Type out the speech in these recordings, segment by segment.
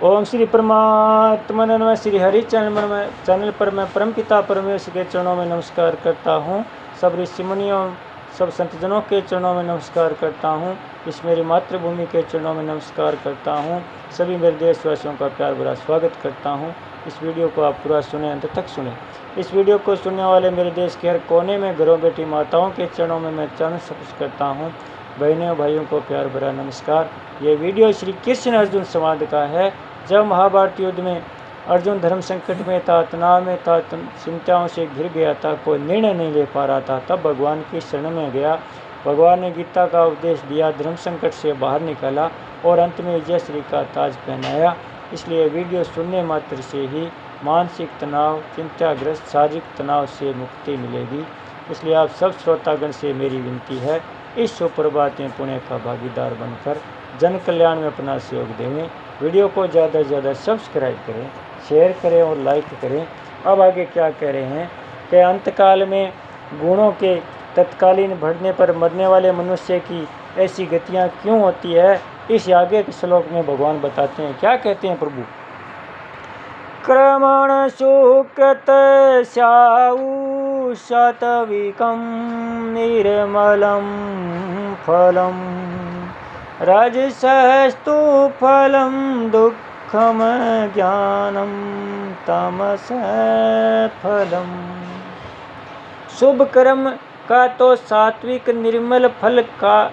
ओम श्री परमात्मा नमः। श्री हरि चैनल पर मैं परमपिता परमेश्वर के चरणों में नमस्कार करता हूँ। सब ऋषि मुनियों सब संतजनों के चरणों में नमस्कार करता हूँ। इस मेरी मातृभूमि के चरणों में नमस्कार करता हूँ। सभी मेरे देशवासियों का प्यार भरा स्वागत करता हूँ। इस वीडियो को आप पूरा सुने, अंत तक सुने। इस वीडियो को सुनने वाले मेरे देश के हर कोने में घरों बैठी माताओं के चरणों में मैं चरण स्पर्श करता हूँ। बहनों भाइयों को प्यार भरा नमस्कार। ये वीडियो श्री कृष्ण अर्जुन संवाद का है। जब महाभारत युद्ध में अर्जुन धर्म संकट में था, तनाव में था, चिंताओं से घिर गया था, कोई निर्णय नहीं ले पा रहा था, तब भगवान की शरण में गया। भगवान ने गीता का उपदेश दिया, धर्म संकट से बाहर निकाला और अंत में विजय श्री का ताज पहनाया। इसलिए वीडियो सुनने मात्र से ही मानसिक तनाव, चिंताग्रस्त शारीरिक तनाव से मुक्ति मिलेगी। इसलिए आप सब श्रोतागण से मेरी विनती है, इस सुप्रभात में पुण्य का भागीदार बनकर जन कल्याण में अपना सहयोग देवें। वीडियो को ज़्यादा से ज़्यादा सब्सक्राइब करें, शेयर करें और लाइक करें। अब आगे क्या कह रहे हैं कि अंतकाल में गुणों के तत्कालीन बढ़ने पर मरने वाले मनुष्य की ऐसी गतियाँ क्यों होती है, इस आगे के श्लोक में भगवान बताते हैं। क्या कहते हैं प्रभु? क्रमण सुकृत स्याउ शतविकं निर्मलं फलम् रजसस्तु फलं दुःखम ज्ञानम तमस फलम। शुभ कर्म का तो सात्विक निर्मल फल का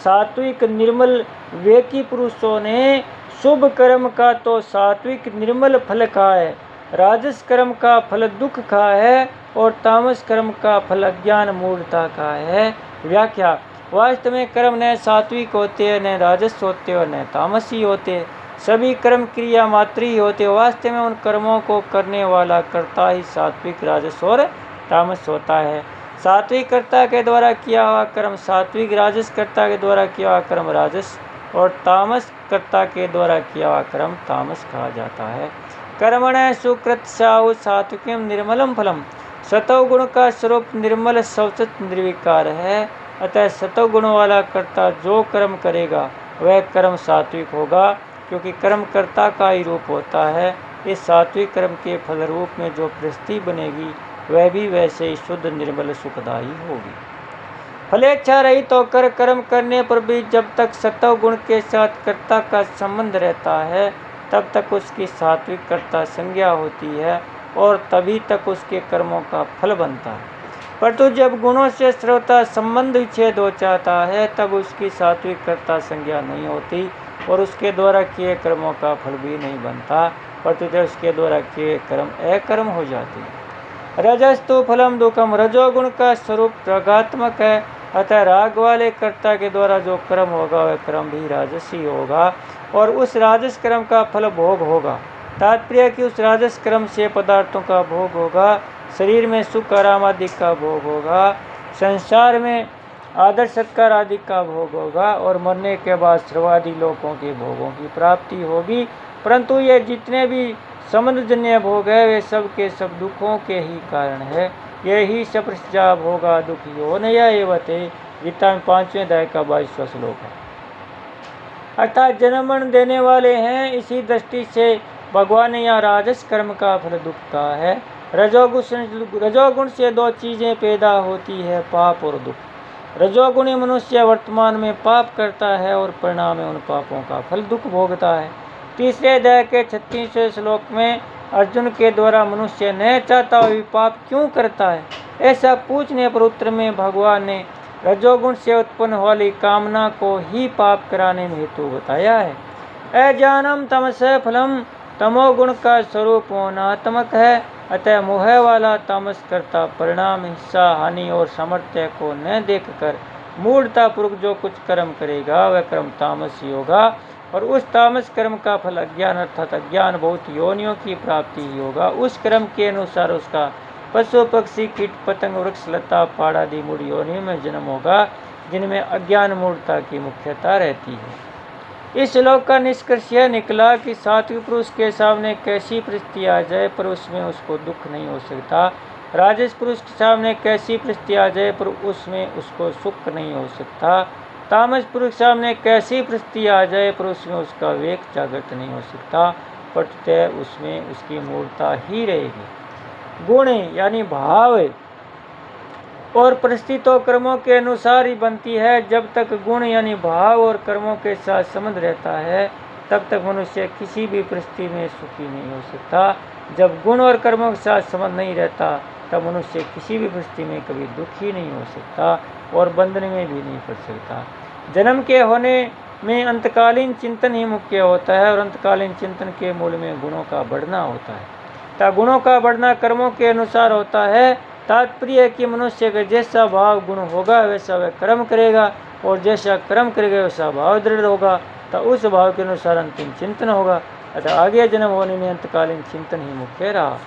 सात्विक निर्मल विवेकी पुरुषों ने शुभ कर्म का तो सात्विक निर्मल फल खा है, राजस कर्म का फल दुख खा है और तामस कर्म का फल अज्ञान मूढ़ता का है। व्याख्या: वास्तव में कर्म न सात्विक होते हैं, न राजस होते और न तामसी होते। सभी कर्म क्रिया मात्र ही होते। वास्तव में उन कर्मों को करने वाला कर्ता ही सात्विक, राजस और तामस होता है। सात्विक कर्ता के द्वारा किया हुआ कर्म सात्विक, राजस कर्ता के द्वारा किया हुआ कर्म राजस और तामस कर्ता के द्वारा किया हुआ कर्म तामस कहा जाता है। कर्मण सुकृत स्याउ सात्विकम निर्मलम फलम। सतोगुण का स्वरूप निर्मल, शौचत, निर्विकार है। अतः सतोगुण वाला कर्ता जो कर्म करेगा वह कर्म सात्विक होगा, क्योंकि कर्म कर्ता का ही रूप होता है। इस सात्विक कर्म के फल रूप में जो परिस्थिति बनेगी वह भी वैसे ही शुद्ध, निर्मल, सुखदायी होगी। फलेच्छा रहित होकर कर्म करने पर भी जब तक सतोगुण के साथ कर्ता का संबंध रहता है तब तक उसकी सात्विक कर्ता संज्ञा होती है और तभी तक उसके कर्मों का फल बनता है। परंतु जब गुणों से श्रोता संबंध विच्छेद हो जाता है तब उसकी सात्विक कर्ता संज्ञा नहीं होती और उसके द्वारा किए कर्मों का फल भी नहीं बनता, परंतु उसके द्वारा किए कर्म अकर्म हो जाते हैं। रजस्तु फलम दुखम। रजोगुण का स्वरूप रागात्मक है, अतः राग वाले कर्ता के द्वारा जो कर्म होगा वह कर्म भी राजसी होगा और उस राजस कर्म का फल भोग होगा। तात्पर्य कि उस राजस कर्म से पदार्थों का भोग होगा, शरीर में सुख आराम आदि का भोग होगा, संसार में आदर सत्कार आदि का भोग होगा और मरने के बाद सर्वादि लोकों के भोगों की प्राप्ति होगी। परंतु ये जितने भी संबंधजन्य भोग है वे सब के सब दुखों के ही कारण है। यही सप्रजा भोगा दुखी हो नया एवते। गीता में 5वें अध्याय का 22वां श्लोक है। अर्थात जन्म मरण देने वाले हैं। इसी दृष्टि से भगवान ने यहाँ राजस कर्म का फल दुख कहा है। रजोगुण से दो चीजें पैदा होती है, पाप और दुख। रजोगुणी मनुष्य वर्तमान में पाप करता है और परिणाम में उन पापों का फल दुख भोगता है। तीसरे अध्याय के 36वें श्लोक में अर्जुन के द्वारा मनुष्य न चाहता हुआ पाप क्यों करता है, ऐसा पूछने पर उत्तर में भगवान ने रजोगुण से उत्पन्न वाली कामना को ही पाप कराने में हेतु बताया है। अज्ञानम तमस फलम। तमोगुण का स्वरूप अनात्मक है, अतः मोह वाला तामस करता परिणाम, हिस्सा, हानि और सामर्थ्य को न देखकर मूढ़तापूर्वक जो कुछ कर्म करेगा वह कर्म तामस ही होगा और उस तामस कर्म का फल अज्ञान अर्थात अज्ञान बहुत योनियों की प्राप्ति ही होगा। उस कर्म के अनुसार उसका पशु पक्षी कीट पतंग वृक्ष लता पहाड़ आदि मूढ़ योनियों में जन्म होगा, जिनमें अज्ञान मूढ़ता की मुख्यता रहती है। इस श्लोक का निष्कर्ष यह निकला कि सात्विक पुरुष के सामने कैसी परिस्थिति आ जाए पर उसमें उसको दुख नहीं हो सकता, राजस पुरुष के सामने कैसी परिस्थिति आ जाए पर उसमें उसको सुख नहीं हो सकता, तामस पुरुष सामने कैसी परिस्थिति आ जाए पर उसमें उसका विवेक जागृत नहीं हो सकता, पटतः उसमें उसकी मूर्ता ही रहेगी। गुण यानी भाव और परिस्थितियों कर्मों के अनुसार ही बनती है। जब तक गुण यानी भाव और कर्मों के साथ संबंध रहता है तब तक मनुष्य किसी भी परिस्थिति में सुखी नहीं हो सकता। जब गुण और कर्मों के साथ संबंध नहीं रहता तब मनुष्य किसी भी परिस्थिति में कभी दुखी नहीं हो सकता और बंधन में भी नहीं पड़ सकता। जन्म के होने में अंतकालीन चिंतन ही मुख्य होता है और अंतकालीन चिंतन के मूल में गुणों का बढ़ना होता है तथा गुणों का बढ़ना कर्मों के अनुसार होता है। तात्पर्य है कि मनुष्य का जैसा भाव गुण होगा वैसा वह कर्म करेगा और जैसा कर्म करेगा वैसा भाव दृढ़ होगा तो उस भाव के अनुसार अंतिम चिंतन होगा। अतः आगे जन्म होने में अंतकालीन चिंतन ही मुख्य रहा।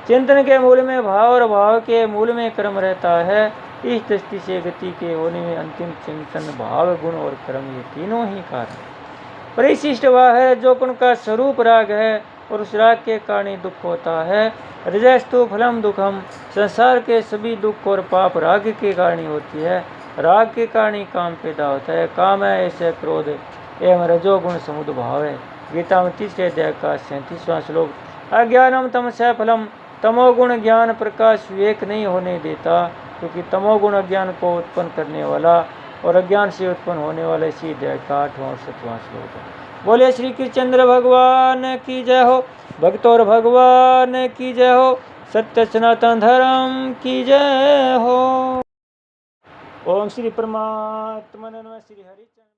चिंतन के मूल में भाव और भाव के मूल में कर्म रहता है। इस दृष्टि से गति के होने में अंतिम चिंतन, भाव, गुण और कर्म ये तीनों ही कारण। परिशिष्ट वह है जो गुण का स्वरूप राग है और उस राग के कारण ही दुख होता है। रजस्तु फलम दुखम, संसार के सभी दुख और पाप राग के कारण ही होती है। राग के कारण ही काम पैदा होता है। काम है ऐसे क्रोध एवं रजोगुण समुद्भाव है। गीता में 3 अध्याय का 37वां श्लोक। अज्ञानम तमसः फलम, तमोगुण ज्ञान प्रकाश विवेक नहीं होने देता क्योंकि तमोगुण अज्ञान को उत्पन्न करने वाला और अज्ञान से उत्पन्न होने वाला इसी अध्याय का 8वां और 7वां श्लोक है। बोले श्री कृष्णचंद्र भगवान की जय हो, भक्त और भगवान की जय हो, सत्य सनातन धर्म की जय हो। ओम श्री परमात्मा नमः। श्री हरि।